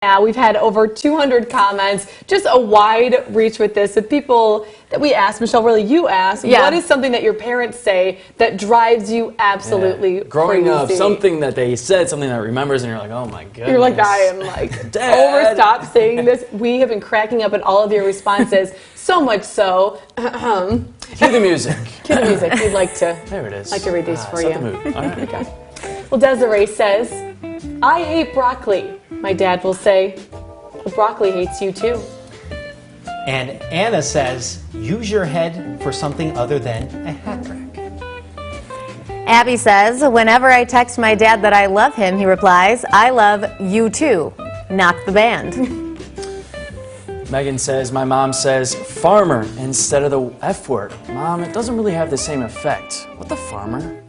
Yeah, we've had over 200 comments, just a wide reach with this. The people that we asked, Michelle, really you asked, what is something that your parents say that drives you absolutely growing crazy? up, something that they said, something that remembers, and you're like, oh my goodness. You're like, I am like, over, stop saying this. We have been cracking up at all of your responses, so much so. Cue the music. Cue the music. We'd like to, there it is. like to read these for you. Set the mood. All right. Okay. Well, Desiree says, I hate broccoli. My dad will say, well, broccoli hates you too. And Anna says, use your head for something other than a hat rack. Abby says, whenever I text my dad that I love him, he replies, I love you too. Knock the band. Megan says, my mom says farmer instead of the F word. Mom, it doesn't really have the same effect. What the farmer?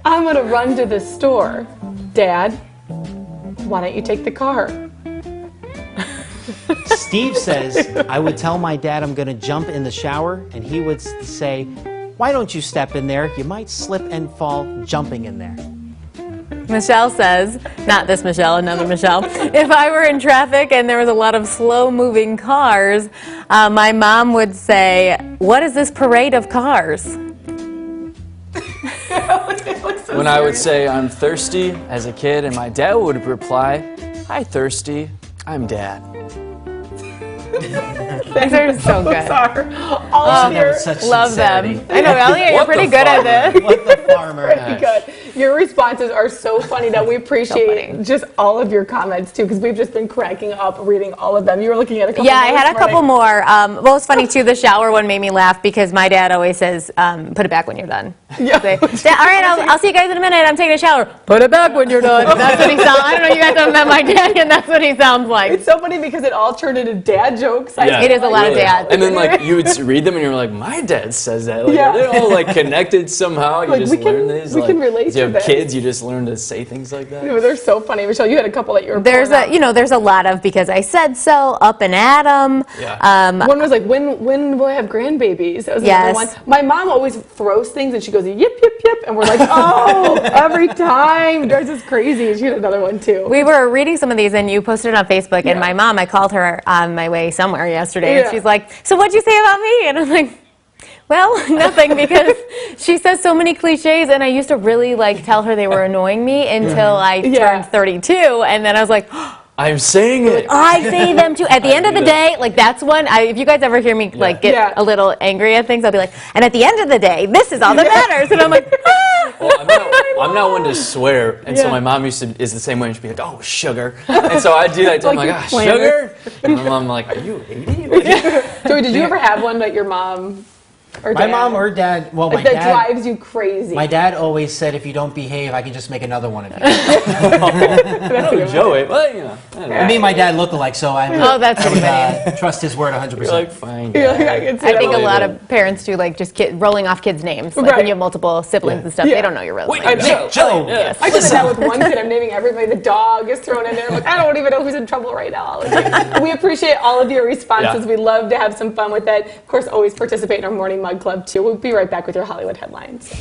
I'm gonna run to the store. Dad, why don't you take the car? Steve says, I would tell my dad I'm going to jump in the shower, and he would say, why don't you step in there? You might slip and fall jumping in there. Michelle says, not this Michelle, another Michelle, if I were in traffic and there was a lot of slow-moving cars, my mom would say, what is this parade of cars? When I would say I'm thirsty as a kid, and my dad would reply, hi, thirsty, I'm dad. These are so good. All of your, love them. I know, Elliot, you're pretty good at this. What the farmer? pretty good. Your responses are so funny that we appreciate just all of your comments too, because we've just been cracking up reading all of them. You were looking at a couple. Yeah, I had a couple more. Well, it's funny too. The shower one made me laugh because my dad always says, "Put it back when you're done." Yeah. Say, all right, I'll see you guys in a minute. I'm taking a shower. Put it back when you're done. That's what he sounds. I don't know. You guys haven't met my dad, and that's what he sounds like. It's so funny because it all turned into dad jokes. Yeah. It is a lot of dad. And then like you would read them and you're like, my dad says that. Like, they're all like connected somehow. You Like, just learn these. We can relate if you to have this. kids, you just learn to say things like that. No, they're so funny. Michelle, you had a couple that you were There's a lot of because I said so, up and at 'em. Yeah. One was like, when will I have grandbabies? That was another one. My mom always throws things and she goes, yip, yip, yip. And we're like, oh, every time. It drives us crazy. She had another one too. We were reading some of these and you posted it on Facebook and my mom, I called her on my way somewhere yesterday and she's like, so what'd you say about me? And I'm like, well, nothing, because she says so many cliches and I used to really like tell her they were annoying me until I turned 32 and then I was like, I'm saying it. I say them too. At the end of the day, like that's one, if you guys ever hear me like get a little angry at things, I'll be like, and at the end of the day, this is all that matters. And I'm like, well, I'm not one to swear, and so my mom is the same way. And she'd be like, "Oh, sugar," and so I do that too. I'm like, "Ah, sugar," and my mom like, "Are you 80?" Joey, did you ever have one that your mom or dad? My mom or dad, well, my that dad drives you crazy? My dad always said, if you don't behave, I can just make another one of you. Oh, Joey, well, you know. Me and my dad look alike, so I that's pretty funny. trust his word 100%. You're like, fine. You're like, I can see I that. think a lot of parents do like just rolling off kids' names. Like when you have multiple siblings and stuff, they don't know your real name. Joe. Yes. I did that with one kid. I'm naming everybody. The dog is thrown in there. Like, I don't even know who's in trouble right now. We appreciate all of your responses. Yeah. We love to have some fun with it. Of course, always participate in our Morning Mug Club, too. We'll be right back with your Hollywood headlines.